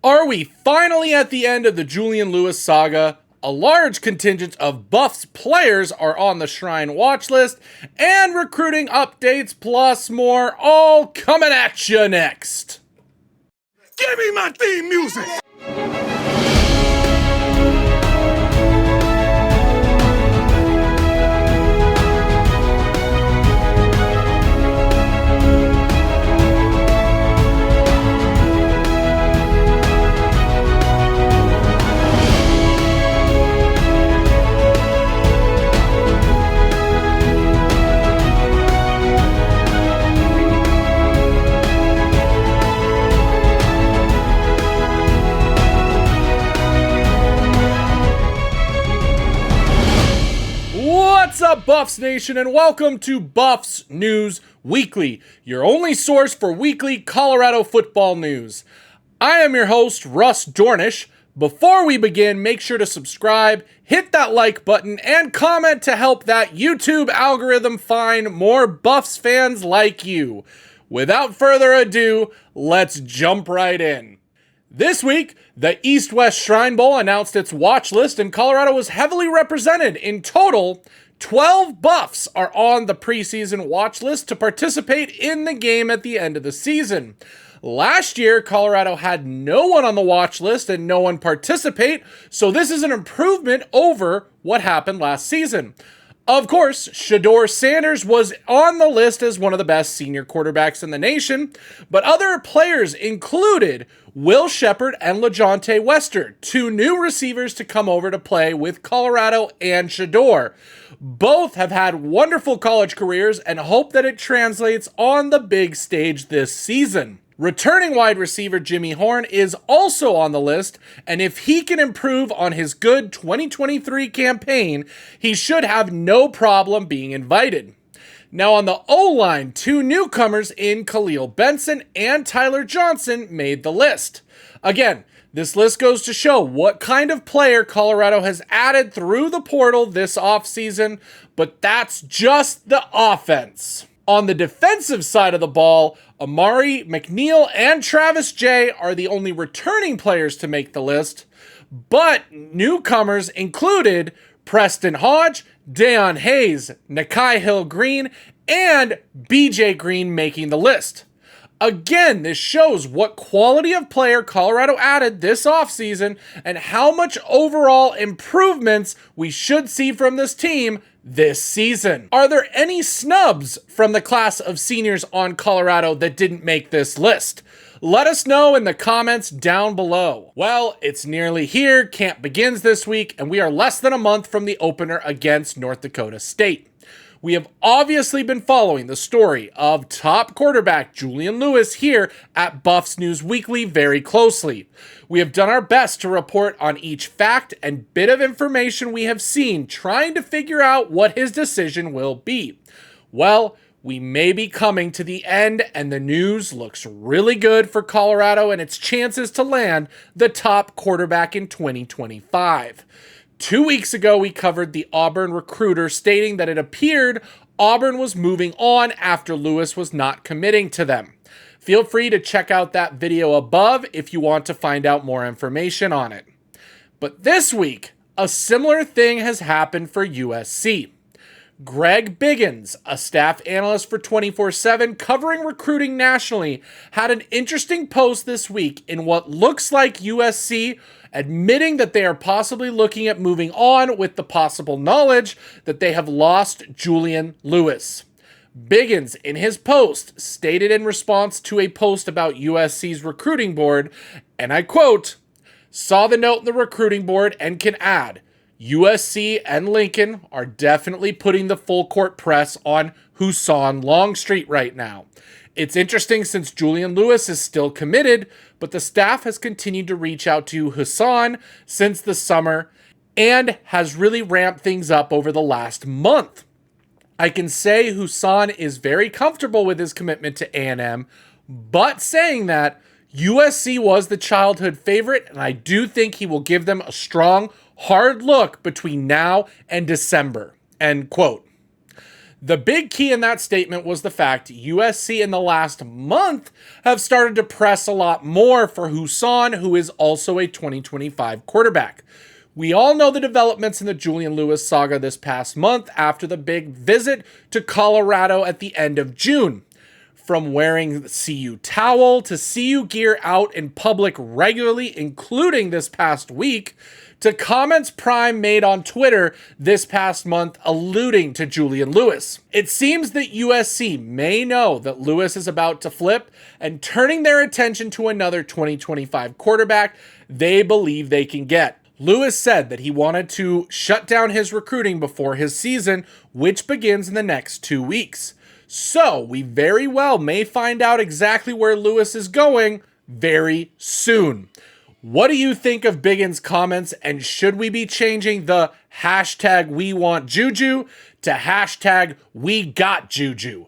Are we finally at the end of the Julian Lewis saga? A large contingent of Buffs players are on the Shrine watch list, and recruiting updates plus more all coming at you next. Give me my theme music! What's up, Buffs Nation, and welcome to Buffs News Weekly, your only source for weekly Colorado football news. I am your host, Russ Dornish. Before we begin, make sure to subscribe, hit that like button, and comment to help that YouTube algorithm find more Buffs fans like you. Without further ado, let's jump right in. This week, the East-West Shrine Bowl announced its watch list, and Colorado was heavily represented. In total, 12 Buffs are on the preseason watch list to participate in the game at the end of the season. Last year, Colorado had no one on the watch list and no one participate, so this is an improvement over what happened last season. Of course, Shedeur Sanders was on the list as one of the best senior quarterbacks in the nation, but other players included Will Shepard and LaJohntay Wester, two new receivers to come over to play with Colorado and Shedeur. Both have had wonderful college careers and hope that it translates on the big stage this season. Returning wide receiver Jimmy Horn is also on the list, and if he can improve on his good 2023 campaign, he should have no problem being invited. Now on the O-line, two newcomers in Khalil Benson and Tyler Johnson made the list. Again, this list goes to show what kind of player Colorado has added through the portal this offseason, but that's just the offense. On the defensive side of the ball, Amari McNeil and Travis Jay are the only returning players to make the list, but newcomers included Preston Hodge, Deion Hayes, Nakai Hill-Green, and BJ Green making the list. Again, this shows what quality of player Colorado added this offseason and how much overall improvements we should see from this team this season. Are there any snubs from the class of seniors on Colorado that didn't make this list? Let us know in the comments down below. Well, it's nearly here. Camp begins this week, and we are less than a month from the opener against North Dakota State. We have obviously been following the story of top quarterback Julian Lewis here at Buffs News Weekly very closely. We have done our best to report on each fact and bit of information we have seen, trying to figure out what his decision will be. Well, we may be coming to the end, and the news looks really good for Colorado and its chances to land the top quarterback in 2025. 2 weeks ago, we covered the Auburn recruiter stating that it appeared Auburn was moving on after Lewis was not committing to them. Feel free to check out that video above if you want to find out more information on it. But this week, a similar thing has happened for USC. Greg Biggins, a staff analyst for 24/7 covering recruiting nationally, had an interesting post this week in what looks like USC admitting that they are possibly looking at moving on with the possible knowledge that they have lost Julian Lewis. Biggins, in his post, stated in response to a post about USC's recruiting board, and I quote, "Saw the note in the recruiting board and can add, USC and Lincoln are definitely putting the full court press on Husan Longstreet right now. It's interesting since Julian Lewis is still committed, but the staff has continued to reach out to Husan since the summer and has really ramped things up over the last month. I can say Husan is very comfortable with his commitment to A&M, but saying that, USC was the childhood favorite, and I do think he will give them a strong, hard look between now and December." End quote. The big key in that statement was the fact USC in the last month have started to press a lot more for Husan, who is also a 2025 quarterback. We all know the developments in the Julian Lewis saga this past month after the big visit to Colorado at the end of June. From wearing the CU towel to CU gear out in public regularly, including this past week, to comments Prime made on Twitter this past month alluding to Julian Lewis. It seems that USC may know that Lewis is about to flip and turning their attention to another 2025 quarterback they believe they can get. Lewis said that he wanted to shut down his recruiting before his season, which begins in the next 2 weeks. So we very well may find out exactly where Lewis is going very soon. What do you think of Biggin's comments, and should we be changing the hashtag we want Juju to hashtag we got Juju?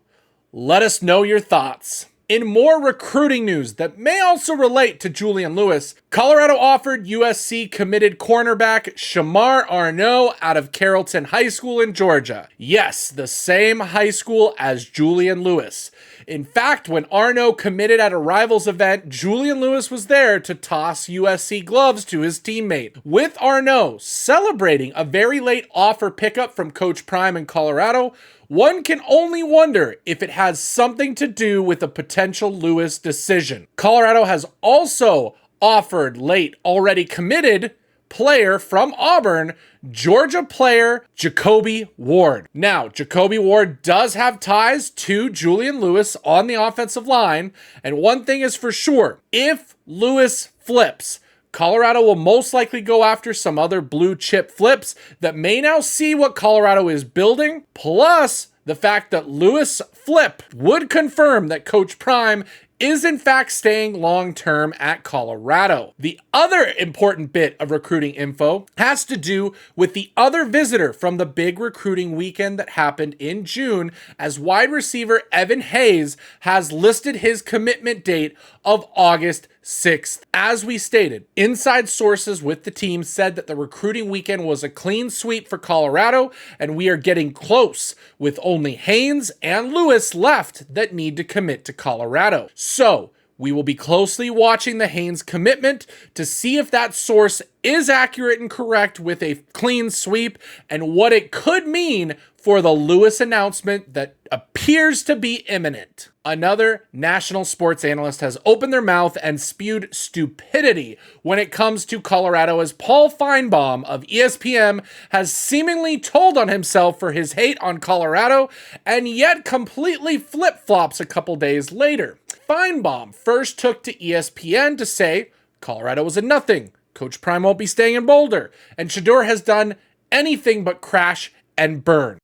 Let us know your thoughts. In more recruiting news that may also relate to Julian Lewis, Colorado offered USC committed cornerback Shamar Arnaud out of Carrollton High School in Georgia. Yes, the same high school as Julian Lewis. In fact, when Arnaud committed at a Rivals event, Julian Lewis was there to toss USC gloves to his teammate. With Arnaud celebrating a very late offer pickup from Coach Prime in Colorado, one can only wonder if it has something to do with a potential Lewis decision. Colorado has also offered late already committed player from Auburn, Georgia player Jacoby Ward. Now, Jacoby Ward does have ties to Julian Lewis on the offensive line, and one thing is for sure, if Lewis flips, Colorado will most likely go after some other blue chip flips that may now see what Colorado is building, plus the fact that Lewis flip would confirm that Coach Prime is in fact staying long-term at Colorado. The other important bit of recruiting info has to do with the other visitor from the big recruiting weekend that happened in June, as wide receiver Evan Hayes has listed his commitment date of August 6th. As we stated, inside sources with the team said that the recruiting weekend was a clean sweep for Colorado, and we are getting close with only Haynes and Lewis left that need to commit to Colorado. So we will be closely watching the Haynes commitment to see if that source is accurate and correct with a clean sweep and what it could mean for the Lewis announcement that appears to be imminent. Another national sports analyst has opened their mouth and spewed stupidity when it comes to Colorado, as Paul Finebaum of ESPN has seemingly told on himself for his hate on Colorado and yet completely flip-flops a couple days later. Finebaum first took to ESPN to say Colorado was a nothing, Coach Prime won't be staying in Boulder, and Shedeur has done anything but crash and burn.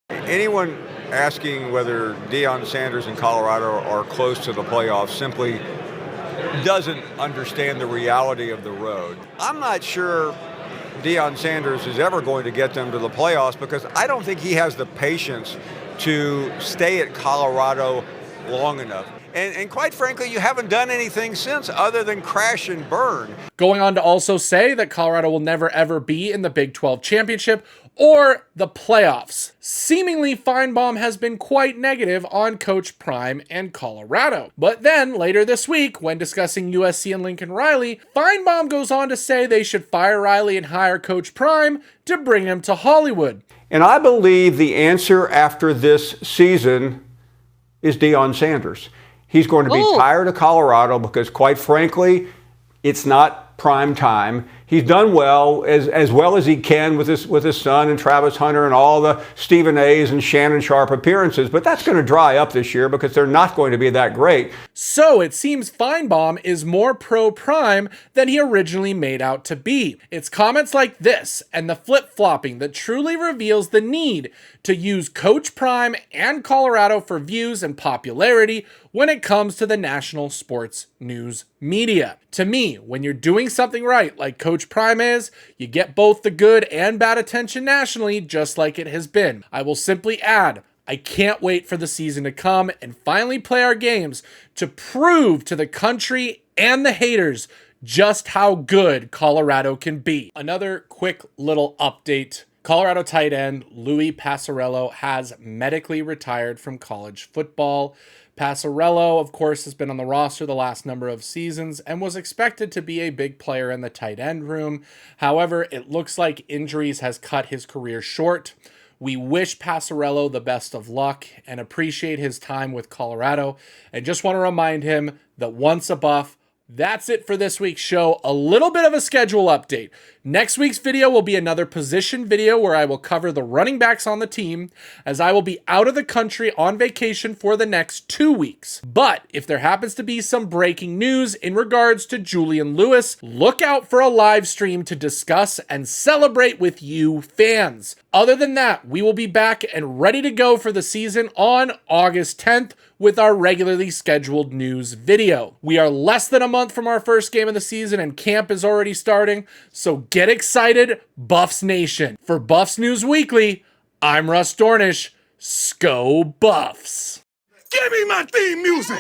Anyone asking whether Deion Sanders and Colorado are close to the playoffs simply doesn't understand the reality of the road. I'm not sure Deion Sanders is ever going to get them to the playoffs because I don't think he has the patience to stay at Colorado long enough. And quite frankly, you haven't done anything since other than crash and burn. Going on to also say that Colorado will never ever be in the Big 12 championship or the playoffs. Seemingly, Finebaum has been quite negative on Coach Prime and Colorado. But then, later this week, when discussing USC and Lincoln Riley, Finebaum goes on to say they should fire Riley and hire Coach Prime to bring him to Hollywood. And I believe the answer after this season is Deion Sanders. He's going to be tired of Colorado because, quite frankly, it's not prime time. He's done well as he can with his son and Travis Hunter and all the Stephen A's and Shannon Sharp appearances, but that's going to dry up this year because they're not going to be that great. So it seems Finebaum is more pro-Prime than he originally made out to be. It's comments like this and the flip-flopping that truly reveals the need to use Coach Prime and Colorado for views and popularity when it comes to the national sports news media. To me, when you're doing something right, like Coach Prime is, you get both the good and bad attention nationally, just like it has been. I will simply add, I can't wait for the season to come and finally play our games to prove to the country and the haters just how good Colorado can be. Another quick little update Colorado tight end Louis Passarello has medically retired from college football. Passarello, of course, has been on the roster the last number of seasons and was expected to be a big player in the tight end room. However, it looks like injuries has cut his career short. We wish Passarello the best of luck and appreciate his time with Colorado, and just want to remind him that once a Buff, that's it for this week's show. A little bit of a schedule update. Next week's video will be another position video where I will cover the running backs on the team, as I will be out of the country on vacation for the next 2 weeks. But if there happens to be some breaking news in regards to Julian Lewis, look out for a live stream to discuss and celebrate with you fans. Other than that, we will be back and ready to go for the season on August 10th with our regularly scheduled news video. We are less than a month from our first game of the season and camp is already starting, so get excited, Buffs Nation. For Buffs News Weekly, I'm Russ Dornish. Sco Buffs. Give me my theme music!